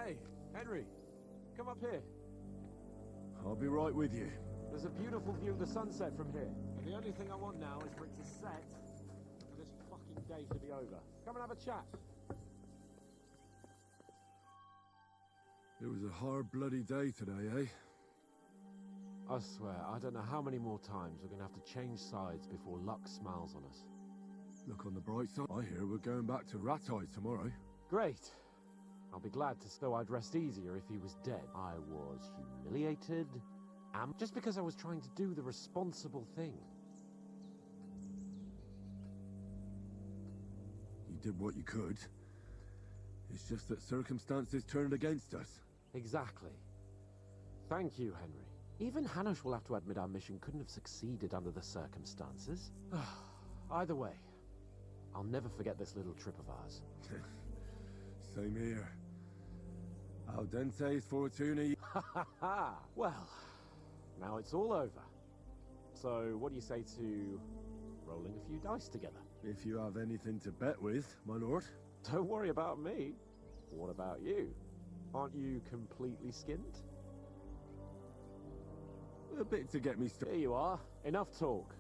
Hey, Henry, come up here. I'll be right with you. There's a beautiful view of the sunset from here. And the only thing I want now is for it to set and this fucking day to be over. Come and have a chat. It was a hard bloody day today, eh? I swear, I don't know how many more times we're gonna have to change sides before luck smiles on us. Look on the bright side. I hear we're going back to Rattay tomorrow. Great. I'll be glad to know I'd rest easier if he was dead. I was humiliated, and just because I was trying to do the responsible thing. You did what you could. It's just that circumstances turned against us. Exactly. Thank you, Henry. Even Hanush will have to admit our mission couldn't have succeeded under the circumstances. Either way, I'll never forget this little trip of ours. Same here. Al dente's fortuna. Ha ha ha! Well, now it's all over. So, what do you say to rolling a few dice together? If you have anything to bet with, my lord. Don't worry about me. What about you? Aren't you completely skinned? A bit to get me started. Here you are. Enough talk.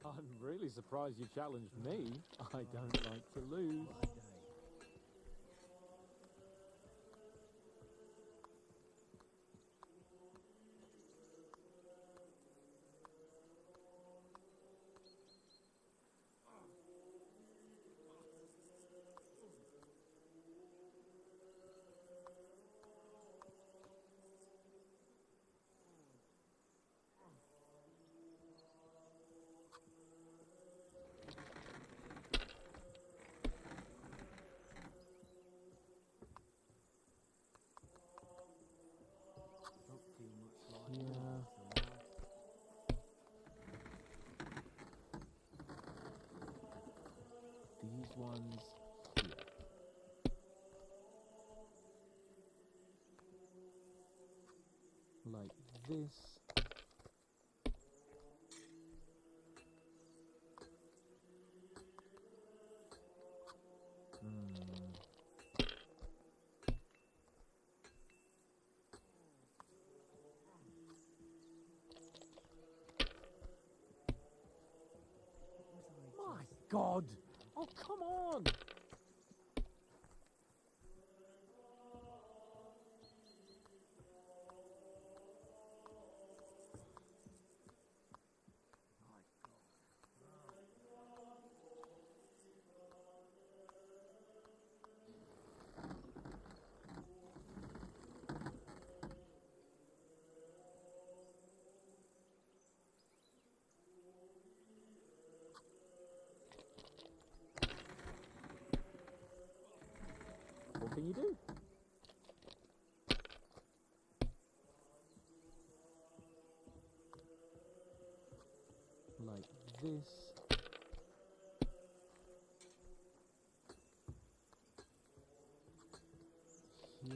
I'm really surprised you challenged me. I don't like to lose. Yeah. These ones here. Like this. My God! Oh, come on! What can you do? Like this. Here.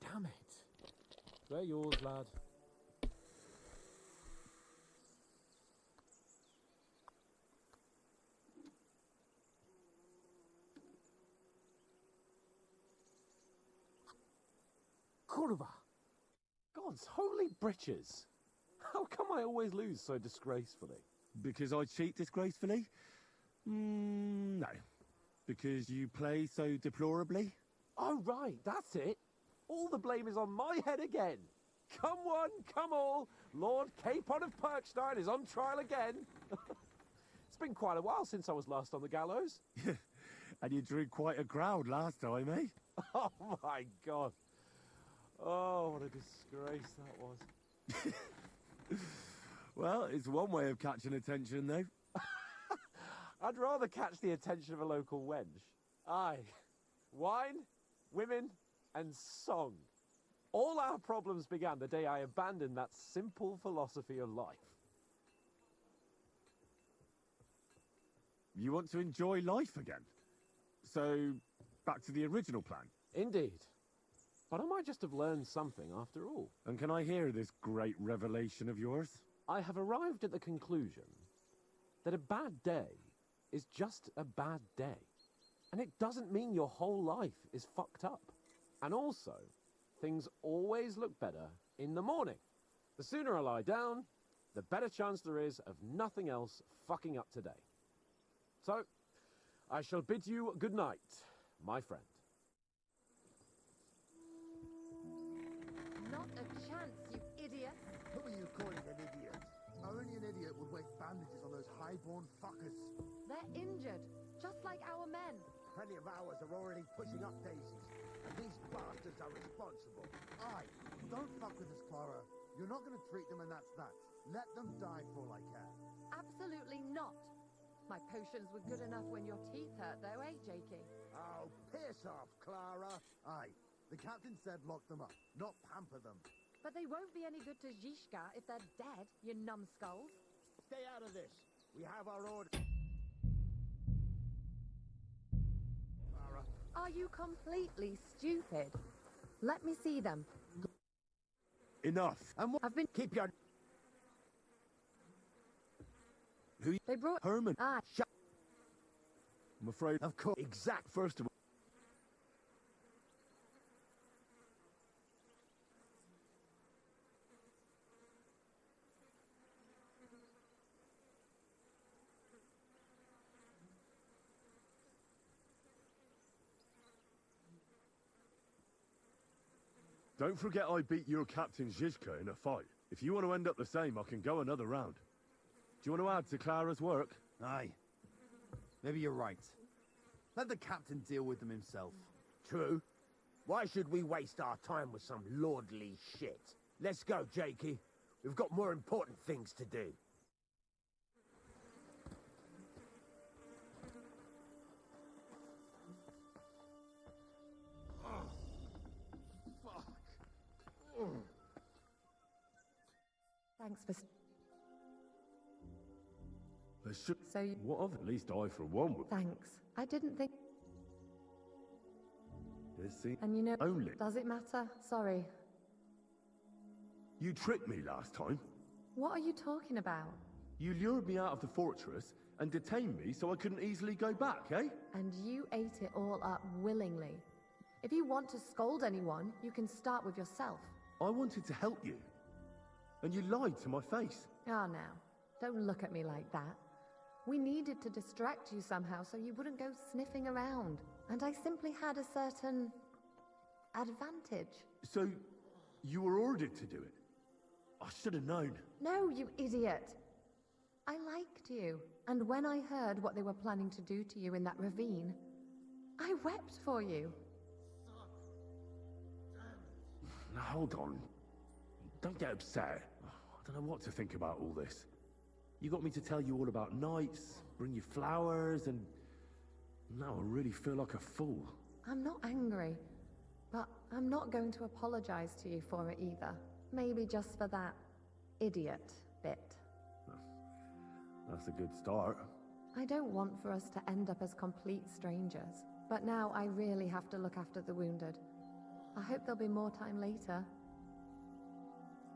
Damn it. They're yours, lad. Kurva! God's holy britches! How come I always lose so disgracefully? Because I cheat disgracefully? No. Because you play so deplorably? Oh, right, that's it. All the blame is on my head again. Come one, come all. Lord Capon of Perkstein is on trial again. It's been quite a while since I was last on the gallows. And you drew quite a crowd last time, eh? Oh, my God. Oh, what a disgrace that was. Well, it's one way of catching attention, though. I'd rather catch the attention of a local wench. Aye. Wine, women, and song. All our problems began the day I abandoned that simple philosophy of life. You want to enjoy life again? So, back to the original plan. Indeed. But I might just have learned something after all. And can I hear this great revelation of yours? I have arrived at the conclusion that a bad day is just a bad day. And it doesn't mean your whole life is fucked up. And also, things always look better in the morning. The sooner I lie down, the better chance there is of nothing else fucking up today. So, I shall bid you good night, my friend. Not a chance, you idiot. Who are you calling an idiot? Only an idiot would waste bandages on those highborn fuckers. They're injured, just like our men. Plenty of ours are already pushing up daisies, and these bastards are responsible. Aye, don't fuck with us, Clara. You're not going to treat them, and that's that. Let them die for all I care. Absolutely not. My potions were good enough when your teeth hurt, though, eh, Jakey? Oh, piss off, Clara. Aye, the captain said lock them up, not pamper them. But they won't be any good to Zhishka if they're dead, you numbskulls. Stay out of this. We have our order. Clara. Are you completely stupid? Let me see them. Enough. And what? I've been... Keep your... Who? They brought... Herman. Ah, Shut... I'm afraid. Of course. Exact. First of all. Don't forget I beat your Captain Zhizka in a fight. If you want to end up the same, I can go another round. Do you want to add to Clara's work? Aye. Maybe you're right. Let the captain deal with them himself. True. Why should we waste our time with some lordly shit? Let's go, Jakey. We've got more important things to do. thanks for... There should... So you... What of? At least I, for one, would. Thanks. I didn't think... See? And you know... Only. Does it matter? Sorry. You tricked me last time. What are you talking about? You lured me out of the fortress and detained me so I couldn't easily go back, eh? And you ate it all up willingly. If you want to scold anyone, you can start with yourself. I wanted to help you. And you lied to my face. Ah, now. Don't look at me like that. We needed to distract you somehow so you wouldn't go sniffing around. And I simply had a certain... advantage. So, you were ordered to do it? I should have known. No, you idiot. I liked you. And when I heard what they were planning to do to you in that ravine, I wept for you. Now, hold on. Don't get upset. I don't know what to think about all this. You got me to tell you all about nights, bring you flowers, and... now I really feel like a fool. I'm not angry, but I'm not going to apologize to you for it either. Maybe just for that idiot bit. That's a good start. I don't want for us to end up as complete strangers, but now I really have to look after the wounded. I hope there'll be more time later.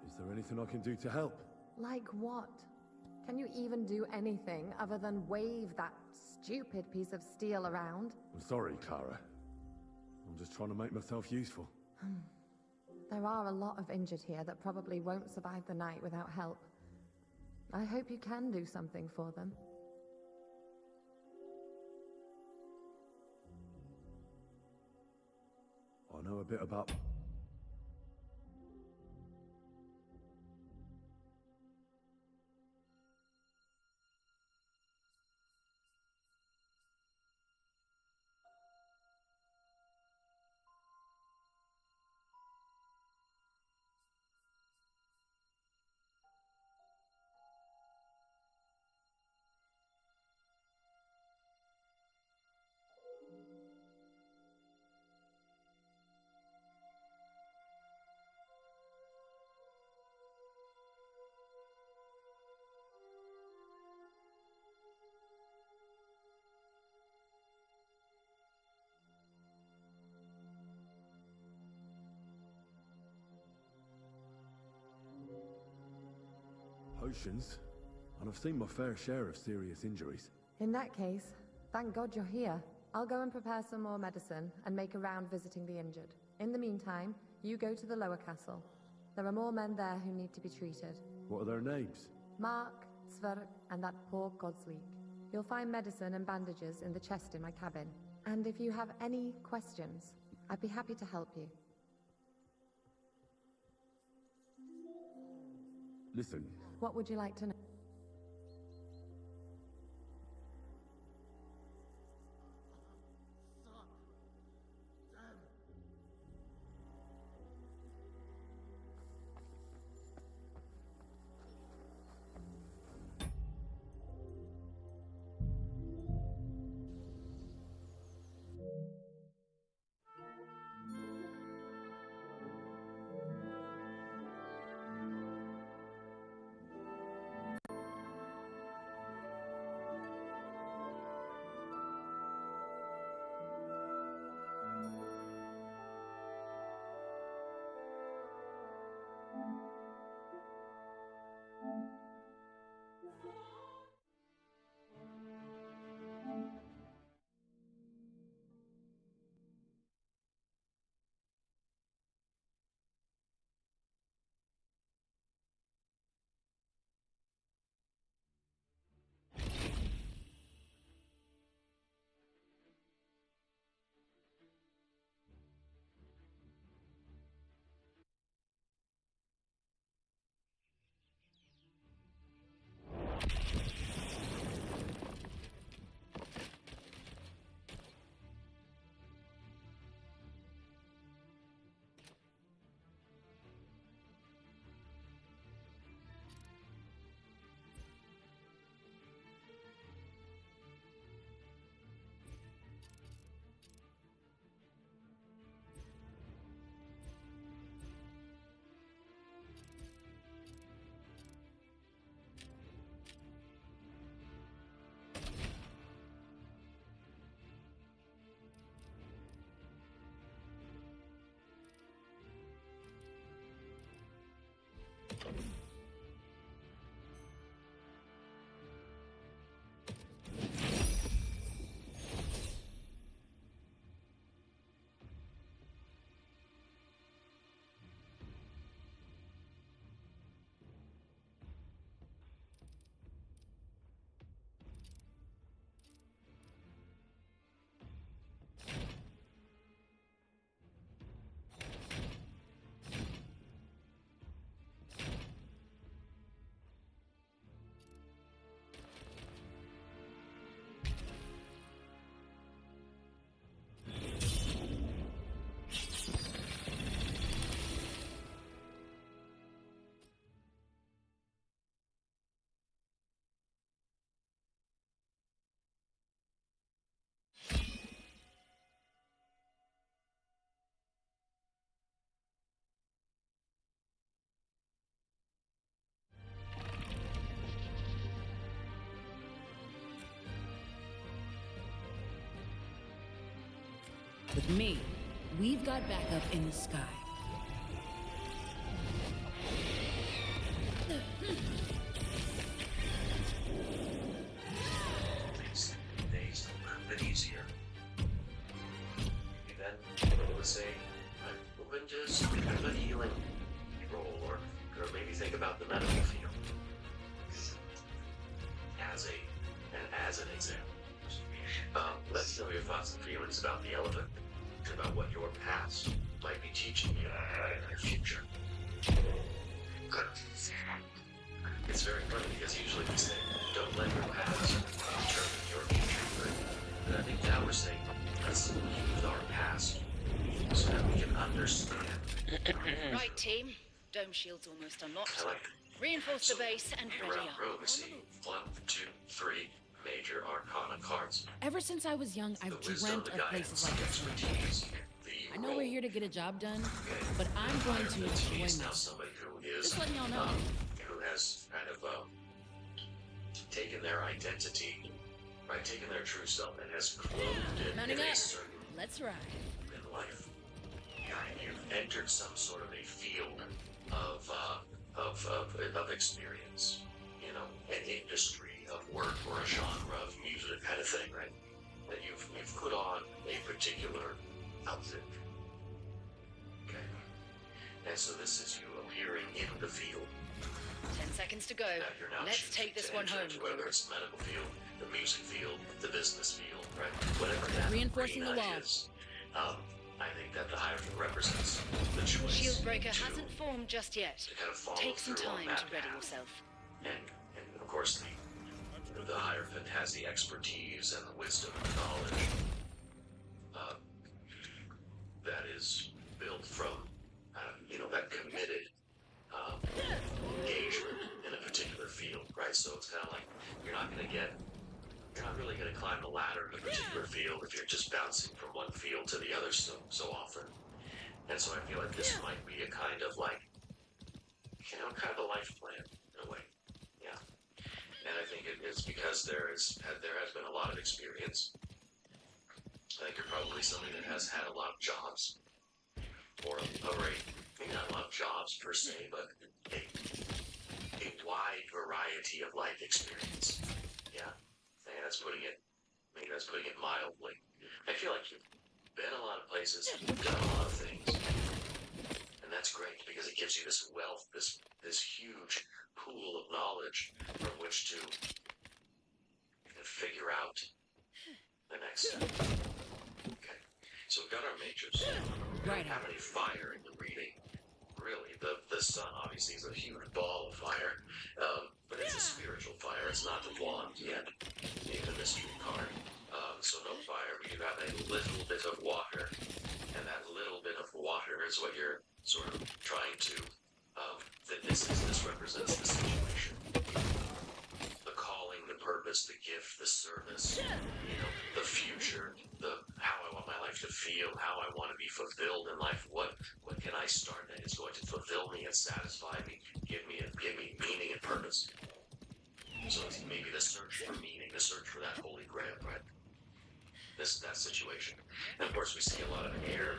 Is there anything I can do to help? Like what? Can you even do anything other than wave that stupid piece of steel around? I'm sorry, Clara. I'm just trying to make myself useful. There are a lot of injured here that probably won't survive the night without help. I hope you can do something for them. I know a bit about... potions, and I've seen my fair share of serious injuries. In that case, thank God you're here. I'll go and prepare some more medicine and make a round visiting the injured. In the meantime, you go to the lower castle. There are more men there who need to be treated. What are their names? Mark, Sverk, and that poor Godsweek. You'll find medicine and bandages in the chest in my cabin. And if you have any questions, I'd be happy to help you. Listen, What would you like to know? With me, we've got backup in the sky. Makes days a bit easier. You then able to say, I'm open to some kind of a healing role, or maybe think about the medical field as an example. Let me know your thoughts and feelings about the elephant, and about what your past might be teaching you in your future. It's very funny because usually we say, don't let your past determine your future. But I think now we're saying, let's use our past so that we can understand. Right, team. Dome shield's almost unlocked. I like Reinforce the base and ready around up. row, we see 1, 2, 3 major arcana cards. Ever since I was young, I've The wisdom, dreamt the of places guidance, like the this one. expertise, the I know role. we're here to get a job done, Okay. but I'm going to enjoy He's now myself. somebody who is, Just letting y'all know. who has kind of taken their identity, right, taken their true self, and has clothed it Mounting in a up. certain Let's ride. in life. And you've entered some sort of a field of experience. an industry of work or a genre of music kind of thing, right? That you've put on a particular outfit. Okay. And so this is you appearing in the field. 10 seconds to go. That you're now Let's choosing take this to one enter home. into, whether it's the medical field, the music field, the business field, right? Whatever that Reinforcing the arena wall. is. I think that the Hierophant represents the choice. Shieldbreaker to- hasn't formed just yet. to kind of follow Take some through on time that to ready path. yourself. And of course, the Hierophant has the expertise and the wisdom and the knowledge that is built from, that committed engagement in a particular field, right? So it's kind of like you're not really going to climb the ladder in a particular field if you're just bouncing from one field to the other so often. And so I feel like this might be a kind of like, kind of a life plan in a way. Yeah. And I think it's because there has been a lot of experience. I think you're probably somebody that has had a lot of jobs, or maybe not a lot of jobs per se, but a wide variety of life experience. Yeah, maybe that's putting it mildly. I feel like you've been a lot of places, you've done a lot of things, and that's great because it gives you this wealth, this huge pool of knowledge from which to figure out the next step. Okay, so we've got our mages. We don't have any fire in the reading. Really, the sun obviously is a huge ball of fire, but it's a spiritual fire. It's not the wand yet, in the mystery card. So no fire. We do have a little bit of water, and that little bit of water is what you're sort of trying to. This represents the situation, the calling, the purpose, the gift, the service, the future, how I want my life to feel, how I want to be fulfilled in life. What can I start that is going to fulfill me and satisfy me, give me meaning and purpose. So it's maybe the search for meaning, the search for that holy grail, right? That situation. And of course we see a lot of air,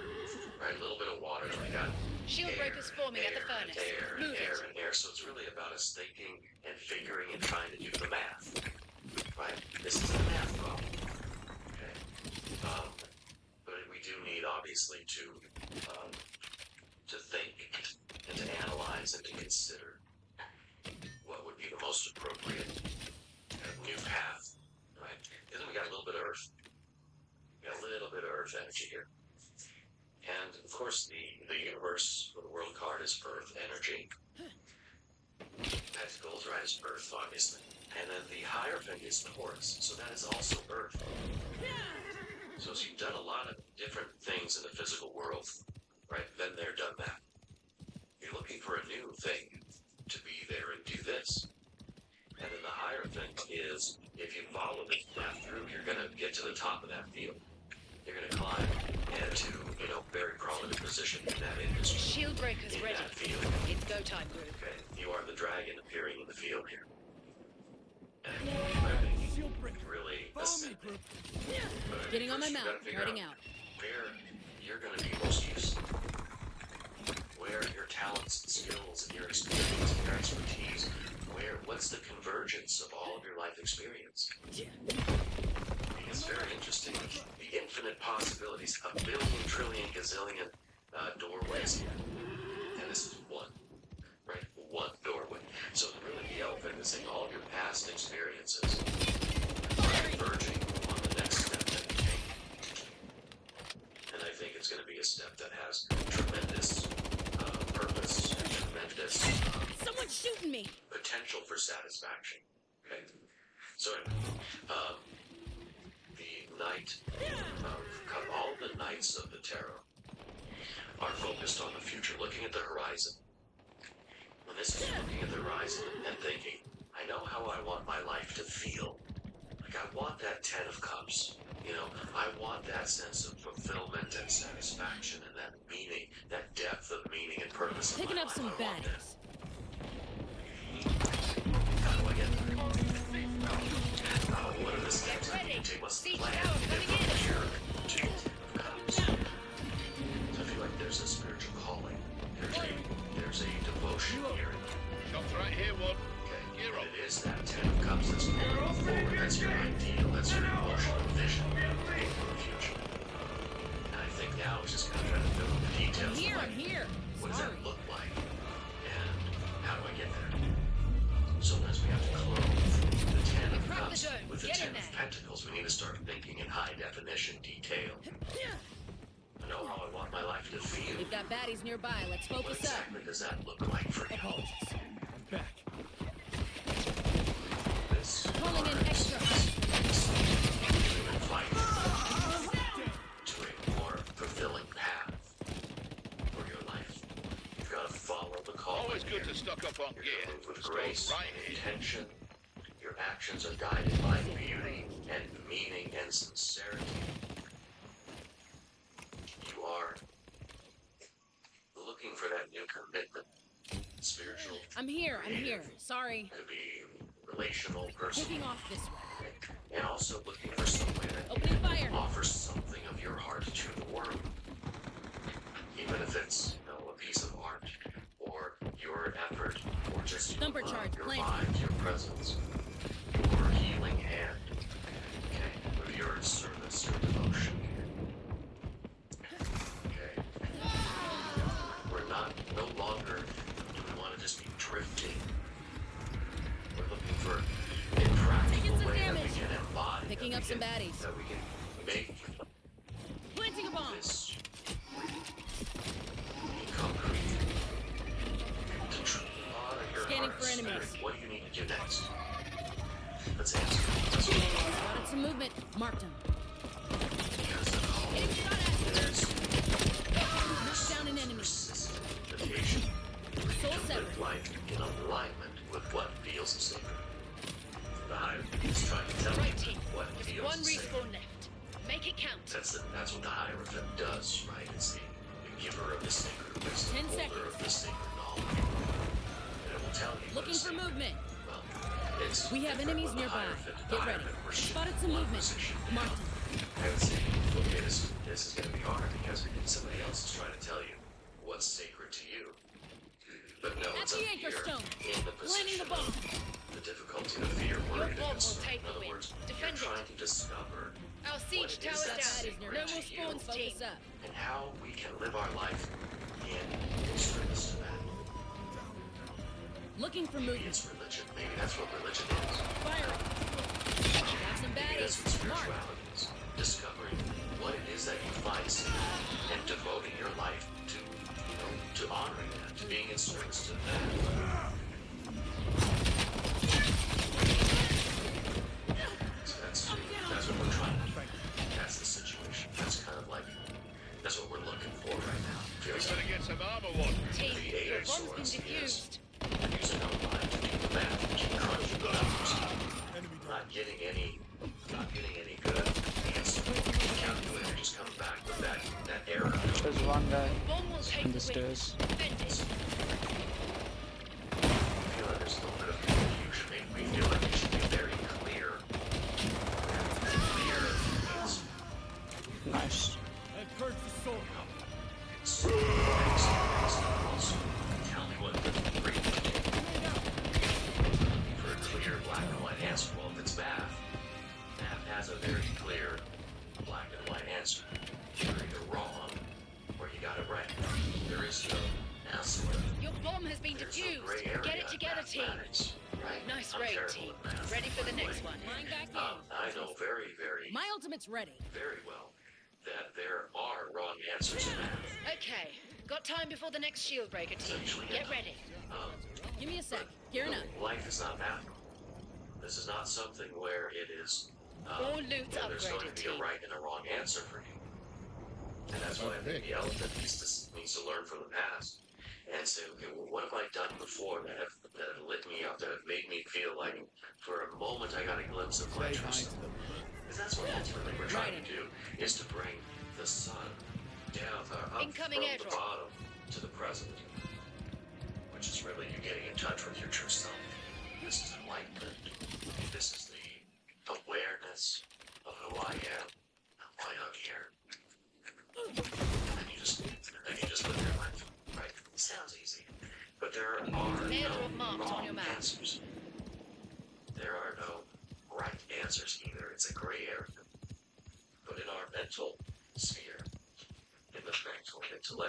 right? A little bit of water. We got Shieldbreaker's forming at the furnace. Move it. And air. So it's really about us thinking and figuring and trying to do the math, right? This is a math problem. Okay. But we do need obviously to think and to analyze and to consider what would be the most appropriate new path, right? And then we got a little bit of earth. We got a little bit of earth energy here. And of course the universe, or the world card, is earth energy. Pentacles, right, is earth, obviously. And then the Hierophant is Taurus, so that is also earth. So you've done a lot of different things in the physical world, right? Been there, done that. You're looking for a new thing to be there and do this. And then the Hierophant is, if you follow this path through, you're going to get to the top of that field. You're going to climb into, very prominent position in that industry. Shieldbreaker's in ready. that field. It's go time, group. Okay, you are the dragon appearing in the field here. And I think really ascending. But I Getting think on my first you mount, gotta figure heading out. where you're going to be most useful. Where your talents and skills and your experience and your expertise, what's the convergence of all of your life experience? It's very interesting. The infinite possibilities, a billion, trillion, gazillion doorways. And this is one, right? One doorway. So really the elephant is saying all of your past experiences are converging on the next step that you take. And I think it's going to be a step that has tremendous purpose, tremendous Someone's shooting me! potential for satisfaction. Okay? So all the knights of the tarot are focused on the future, looking at the horizon. And this is looking at the horizon and thinking, I know how I want my life to feel. Like I want that 10 of cups. I want that sense of fulfillment and satisfaction and that meaning, that depth of meaning and purpose in Picking my up life. some I want that. baddies. How do I get there? What are the steps I need to take? What's the Siege plan tower to get coming from in. here to cups? So I feel like there's a spiritual calling. There's a devotion here. Shots right here, one. Okay. hero. And it is that Ten of Cups that's moving forward. That's your ideal. That's your emotional vision for the future. And I think now it's just kind of trying to fill in the details. I'm here. What does Sorry. that look like? And how do I get there? Sometimes we have to clone the Ten of Crack the Cups dome. with the Get Ten in of there. Pentacles. We need to start thinking in high definition detail. I know how I want my life to feel. We've got baddies nearby. Let's What focus up. exactly does that look like for you? Apologies. I'm back. This Calling in marks extra. human fight to a more fulfilling path for your life. You've got to follow the call. Always good to stock up on You're gear. gonna move with This grace goes right and here. intention. Your actions are guided by beauty and meaning and sincerity. You are looking for that new commitment. Spiritual, I'm here. Sorry. could be relational, personal, Kicking off this way. and also looking for some way that Opening fire. offers something of your heart to the world. Even if it's, a piece of art, or your effort, or just your Thumper love, charge, your planted. mind, your presence, your healing hand. Okay, with your service, your devotion. Okay. We're no longer do we want to just be drifting. We're looking for a Taking practical some way that we damage. can embody. Picking that up we some can- baddies. That we can make Planting a bomb. this concrete. To truly honor your Scanning heart for and enemies. spirit. What do you need to do next? Let's answer the question. Spotted some movement. Marked him. Because the call Getting shot at. is Knocked down an enemy. persistent invitation Soul to severed. live life in alignment with what feels sacred. The Hive is trying to tell Right, you team. what Just feels one sacred. respawn left. Make it count. That's what the Hierophant does, right? It's the giver of the sacred wisdom, 10 holder seconds. of the sacred knowledge. And it will tell you what Looking is for sacred. movement. Well, it's We have different enemies when the nearby. Hierophant and the Get ready. Hierophant worship Spotted some one movement. position. Marked him. I would say, okay, this is going to be hard because somebody else is trying to tell you what's sacred to you. But no, At it's the up anchor here stone. in the Planting position the bomb. of the difficulty, the fear, Your worry, and bomb will concern. take In the other win. words, Defend you're it. trying to discover Our what siege it is tower's that's down. sacred No to more you spawns. Focus up. and how we can live our life in service to that. Looking for Maybe movement. it's religion. Maybe that's what religion is. Firing. Got some Maybe that's baddies. what Marked. spirituality is. Discovering what it is that you find sacred and devoting your life to, to honoring that, to being in service to that. So that's what we're trying to do. That's the situation. That's kind of like, that's what we're looking for right now. Feels Better like get some armor one. Team, the your Eight of bomb's been Swords defused. is using our mind to do the math, to keep crunching the numbers. Not getting any good answer. The calculator just comes back with that error. There's one guy Bomb will take in the the win. stairs. Defend it. I feel like there's a little bit of confusion. We feel like it should be very clear. Clear means Nice. also tell me what the three for a clear black and white answer. Well, if it's math has a very clear black and white answer. You're either wrong or you got it right. There is no answer. Your bomb has been There's no defused. gray area Get it in together, team. mathematics, right? Nice I'm raid, terrible team. at math, Ready for the by next way. one. Flying back in. I know very, very, My ultimate's ready. very well that there are wrong answers in math. Okay. Got time before the next shield breaker, team. Essentially, Get yeah. ready. Give me a sec. Gearing up. Life is not math. This is not something where it is. All loot's There's going upgraded, to be a team. right and a wrong answer for you. And that's why I think the elephant needs to learn from the past and say, okay, well, what have I done before that have lit me up, that have made me feel like for a moment I got a glimpse of my true self. Because that's what ultimately we're trying to do, is to bring the sun down, up Incoming from airdrop. the bottom to the present, which is really you getting in touch with your true self. This is enlightenment. This is the awareness of who I am, why I'm here. And you just live your life, right? It sounds easy, but there are Airdrop no marked on wrong your map. answers.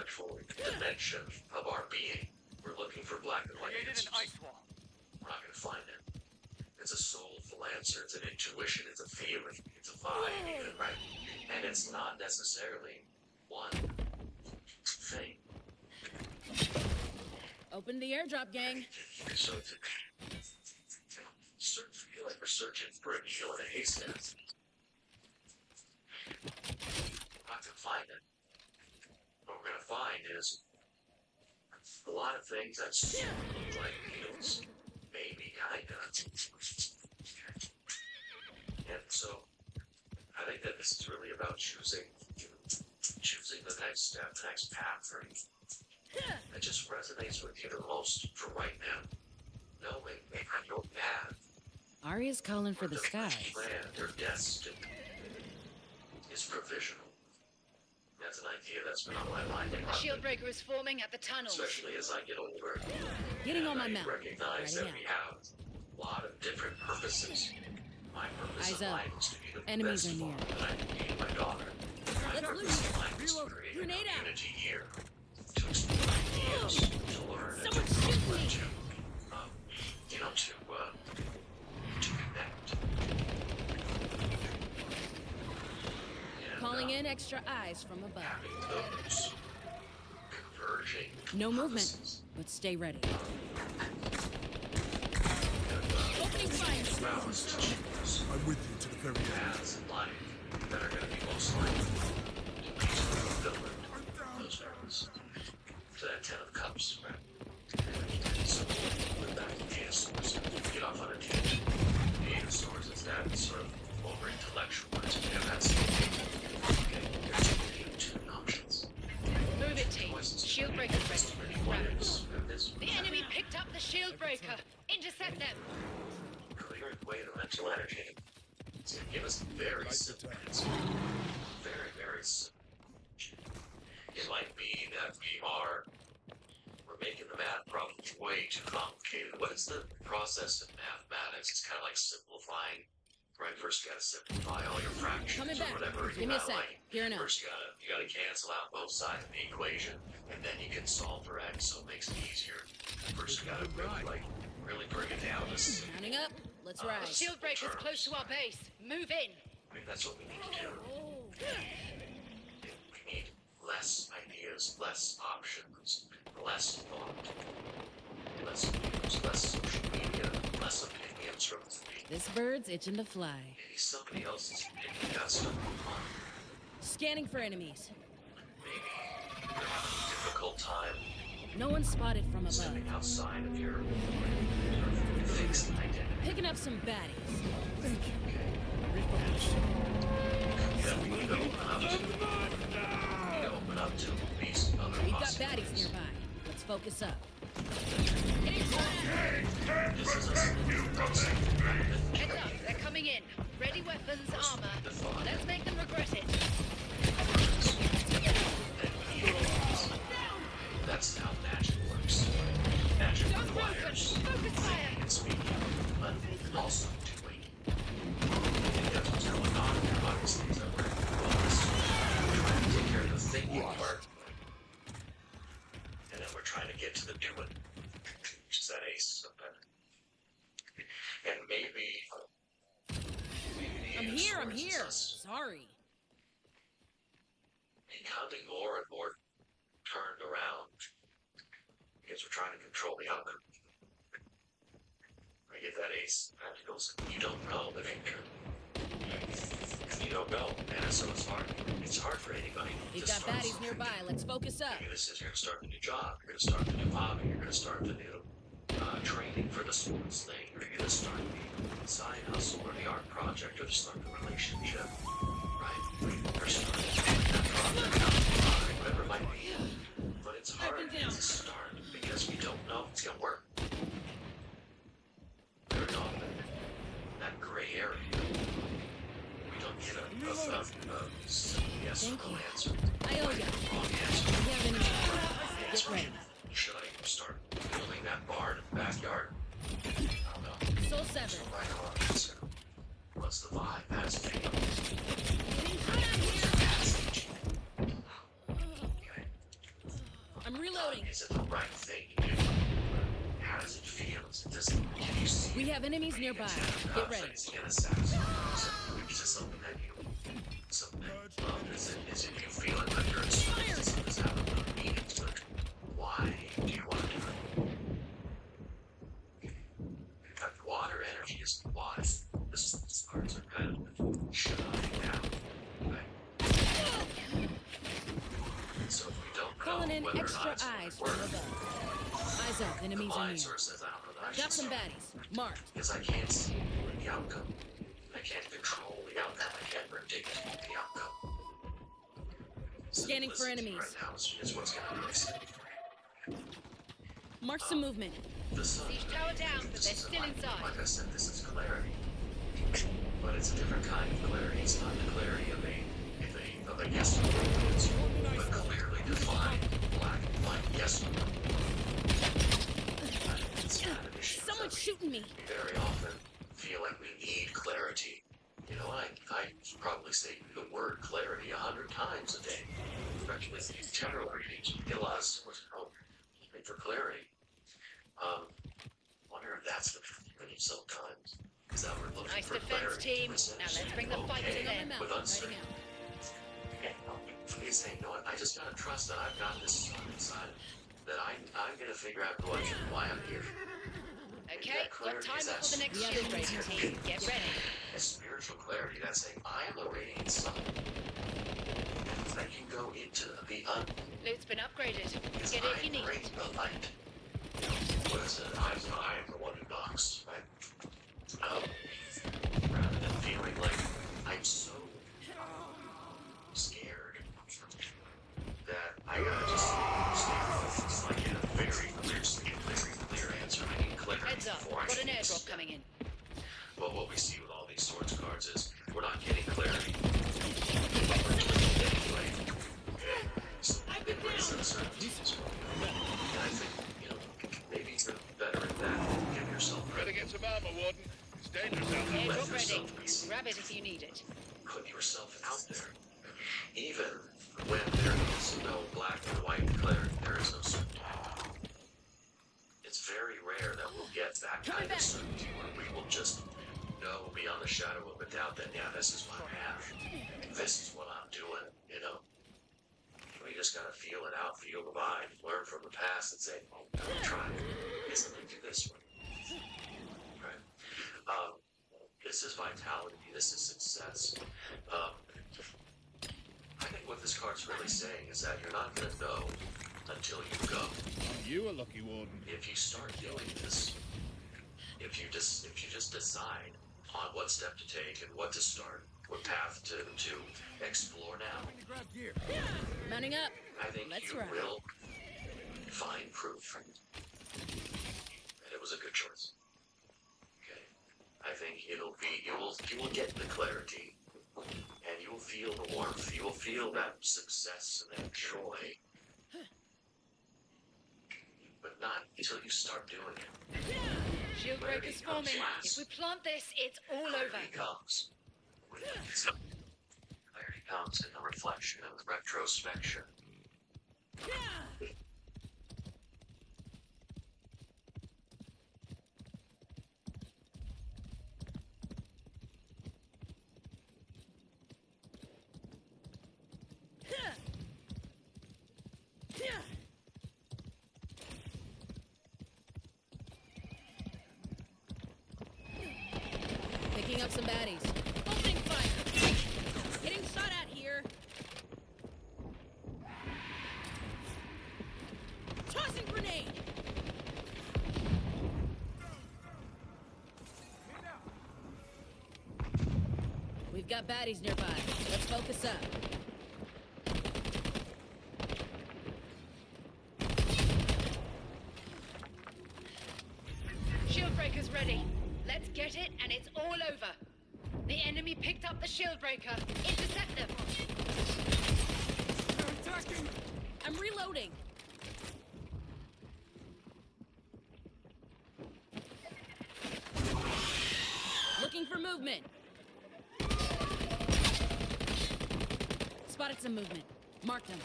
intellectual dimension of our being. We're looking for black and white answers. We're not going to find it. It's a soulful answer. It's an intuition. It's a feeling. It's a vibe, even, right? And it's not necessarily one thing. Open the airdrop, gang. So feel like we're searching for a needle in a haystack. We're not gonna find it. What we're gonna find is a lot of things that look like needles, maybe kinda. And so I think that this is really about choosing the next step, the next path for you. That just resonates with you the most for right now. Knowing that your path, Arya's calling for the skies. plan, your destiny is provisional. That's an idea that's been on my mind. Shield breaker is forming at the tunnels. Especially as I get older. Getting on my and mount. I recognize that Ready we have a lot of different purposes. My purpose Eyes in up. life is to be the Enemies best are near. father that I can be to my daughter. My Let's purpose loot. in life is to Reload. create a Grenade out. community here. To explore ideas, to learn, and Someone to shoot grow, me. and to connect. And, Calling in extra eyes from above. having those converging No movement, purposes. but stay ready. And, Opening fire. allow us to choose I'm with you to the very end. paths in life that are going to be most likely to fulfill those purposes. To that Ten of Cups, right? So, with that Eight of Swords, get off on a tangent. The Eight of Swords is that sort of over-intellectual part. That's okay. There's two options. Move it, team. Shield breaker's ready. Rapid. This The enemy picked up the shield breaker. Intercept them. clear way to mental energy. It's going to give us a very simple answer. Very, very simple. It might be that we're making the math problem way too complicated. What is the process in mathematics? It's kind of like simplifying, right? First you gotta simplify all your fractions Coming or back. whatever. Give me a sec. Gearing up. First you gotta cancel out both sides of the equation, and then you can solve for x, so it makes it easier. First you gotta really bring it down. This is, Mounting up. Let's ride. Shield breaker's close to our base. Move in. I mean, that's what we need to do. We need less ideas, less options, less thought, less news, less social media, less opinions from the This bird's itching to fly. maybe somebody else's opinion got stuck in your mind. Scanning for enemies. Maybe you're having a difficult time No one spotted from above. stepping outside of your fixed identity. Picking up some baddies. That we need to open up to these other We've got possibilities. baddies nearby. Let's focus up. This is a process. Heads up. They're coming in. Ready weapons, armor. Let's make them regret it. That's how magic works. Magic Don't requires focus fire. and speaking, but also doing. And that's what's going on in your bodies, things that we're trying to take care of the thinking part. And then we're trying to get to the doing, which is that ace of that. And maybe the I'm ace here, of I'm swords is here. us Sorry. becoming more and more turned around because we're trying to control the outcome. I get that ace of pentacles. You don't know the future. You don't know, and so it's hard. It's hard for anybody. We've to got start baddies something. nearby. Let's focus up. Maybe this is you're gonna start a new job. You're gonna start the new hobby. You're gonna start the new training for the sports thing. Or you're gonna start the side hustle or the art project or to start the relationship. Right? Or start that project out whatever it might be. But it's hard to start because we don't know if it's gonna work. We're not that gray area. We don't get a simple yes or Thank no you. answer. I owe ya. Wrong answer. We have enemies. Get ready. Should I start building that barn in the backyard? I don't know. Soul severed. So right or wrong answer. What's the vibe? That's the thing. Okay. I'm reloading. Is it the right thing to do? How does it feel? Can you see? We have enemies nearby. Get ready. Is it something that you... Something that... Is it you feeling like you're inspired? Does that have a meaning to it? Why do you want to do it? In fact, water energy is why. These cards are kind of shutting down. Right? So if we don't Calling know in whether or extra not it's eyes going from to work, above. Eyes up, enemies are the mind near. sort of says, I don't know that I should Got some start. baddies. Marked. Because I can't see the outcome. I can't control the outcome. I can't predict the outcome. Scanning for Simplicity enemies. right now is what's going to be safe. Mark some movement. The sun. Siege tower down, but they're still Like inside. I said, this is clarity. But it's a different kind of clarity. It's not the clarity of a yes or no answer, but clearly defined black and white yes or no. It's kind of an issue. Someone's shooting me. We very often feel like we need clarity. You know, I probably say the word clarity 100 times a day. Especially general readings. Get a lot of sources for clarity. Wonder if that's the feeling sometimes. Is that we're looking Nice for defense clarity. team. Now let's bring the fight to them. With uncertainty. Writing out. Please say, you know what? I just gotta trust that I've got this inside. That I'm gonna figure out why I'm here. Okay, got time before the next shield breaking team. Get ready. A spiritual clarity that's saying I am a radiant sun. That can go into the Loot's been upgraded. because Get it if I you need bring it. the light. What is it? I am the one who knocks, right? Rather than feeling like I'm so scared that I gotta just stand. It's like in a very clear answer. I need clarity Heads up, before I got an can airdrop step. coming in. But what we see with all these swords cards is we're not getting clarity. Anyway, so it brings uncertainties. And I think, you know, maybe you're better at that. Give yourself Better credit. get some armor, Warden. It's dangerous out there. Airdrop ready. Grab it if you need it. Put yourself out there. Even when there is no black and white clarity, there is no certainty. It's very rare that we'll get that kind of certainty where we will just know beyond a shadow of a doubt that, yeah, this is my path. This is what I'm doing, you know? We just gotta feel it out, feel the vibe, learn from the past and say, oh, I'm trying. Yes, let me do this one. Right? This is vitality, this is success. I think what this card's really saying is that you're not gonna know until you go. You a lucky Warden. If you start doing this, if you just decide on what step to take and what to start, what path to explore now, Mounting up. I think Let's you ride. will find proof that it was a good choice. Okay, I think you will get the clarity, and you will feel the warmth. You will feel that success and that joy, but not until you start doing it. Shield breakers forming. If we plant this, it's all over. Clarity comes. Clarity comes in the reflection and the retrospection. Picking up some baddies. Opening fire. Getting shot at here. Tossing grenade. We've got baddies nearby. Let's focus up. Shield breakers ready. Let's get it, and it's all over. The enemy picked up the shield breaker. Intercept them. I'm reloading. Looking for movement. Spotted some movement. Marked them.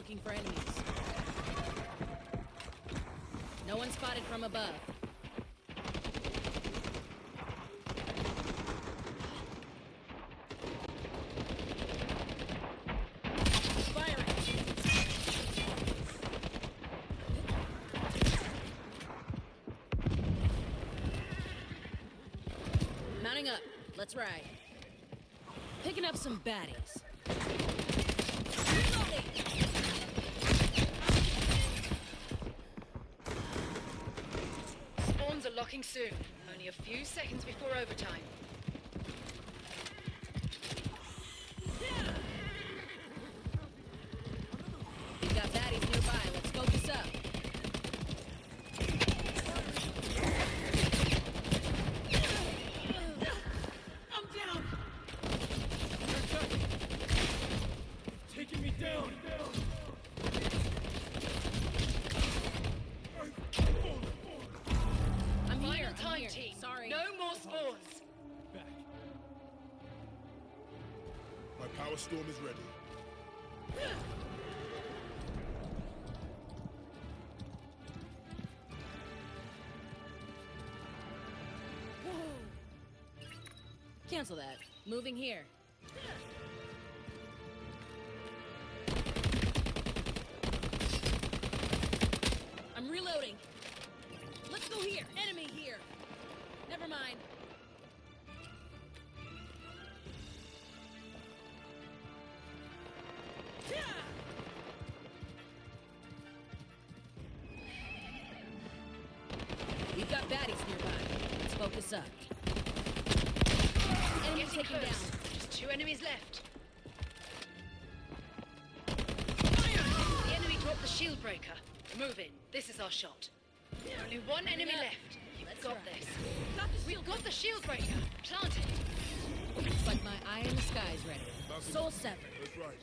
looking for enemies. No one spotted from above. Firing! Mounting up. Let's ride. Picking up some baddies. Reloading! Spawns are locking soon. Only a few seconds before overtime. We've got baddies nearby. Let's focus up. I'm down! Taking me down! I'm here. Final I'm time, here. team. Sorry. No more spawns. Back. My power storm is ready. Cancel that. Moving here. I'm reloading. Let's go here. Enemy here. Never mind. We've got baddies nearby. Let's focus up. Enemy Getting taken close. down. Just 2 enemies left. The enemy dropped the shield breaker. Move in. This is our shot. Only 1 enemy up. left. You've Let's got try. this. Got the We've shield. got the shield breaker. Plant it. Looks like my eye in the sky is ready. Mounting Soul up. severed. That's right.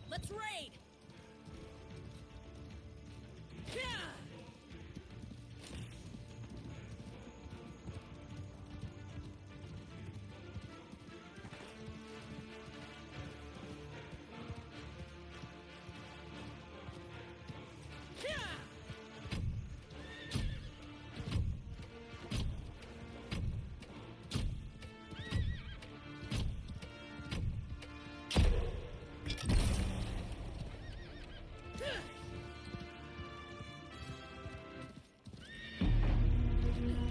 Let's raid! Yeah!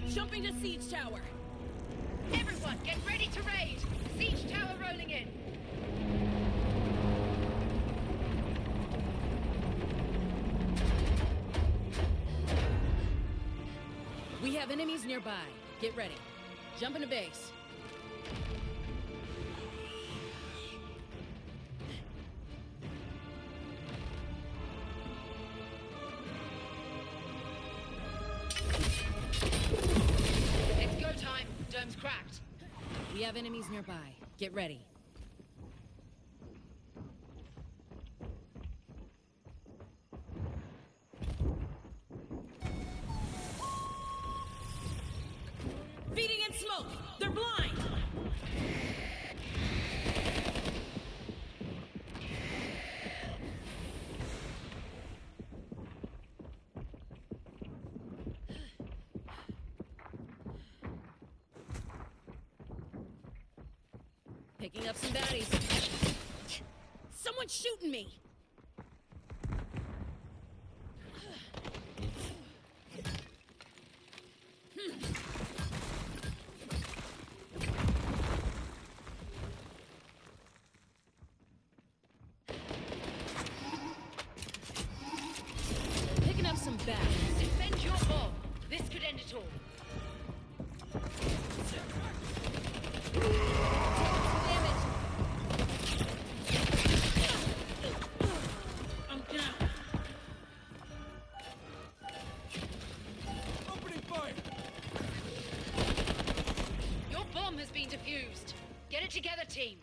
Jumping to siege tower. Everyone, get ready to raid. Siege tower rolling in. We have enemies nearby. Get ready. Jump into base. It's go time. Dome's cracked. We have enemies nearby. Get ready. Feeding in smoke! They're blind! Picking up some baddies. Someone's shooting me! Picking up some baddies. Defend your bomb. This could end it all. Damage! I'm down. Opening fire! Your bomb has been defused. Get it together, team.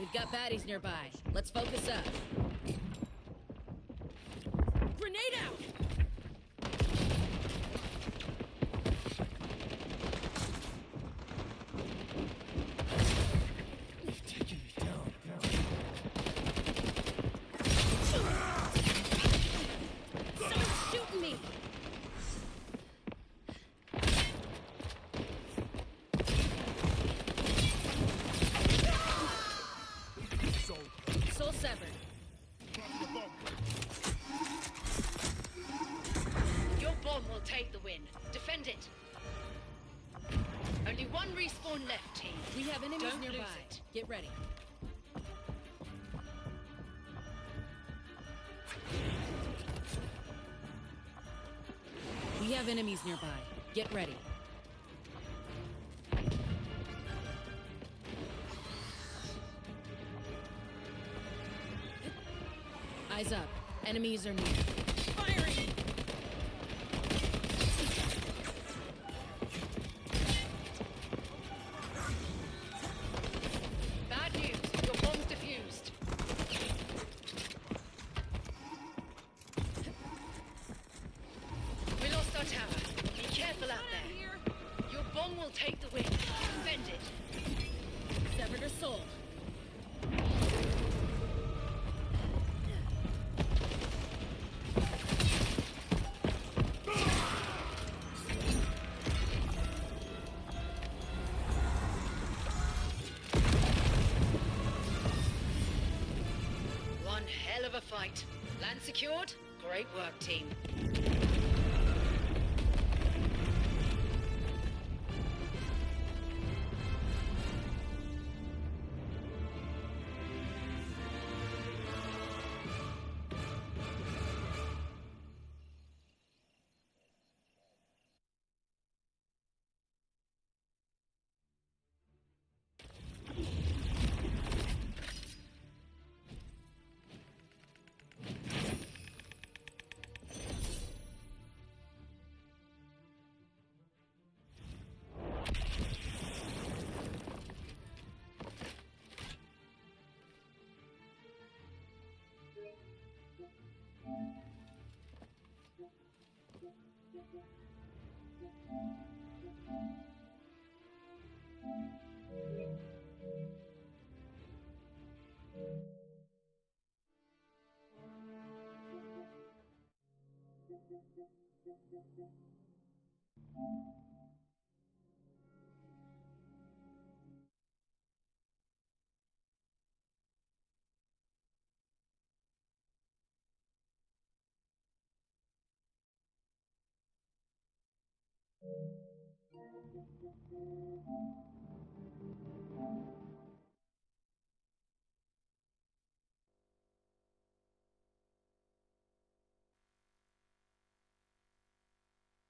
We've got baddies nearby. Let's focus up. Grenade out! Someone's shooting me! Soul severed. Your bomb will take the win. Defend it. Only one respawn left, team. We have enemies Don't nearby. lose it. Get ready. We have enemies nearby. Get ready. Eyes up. Enemies are near. Firing! Bad news. Your bomb's defused. We lost our tower. Be careful out there. Your bomb will take the win. Defend it. Severed her soul. One hell of a fight. Land secured? Great work, team.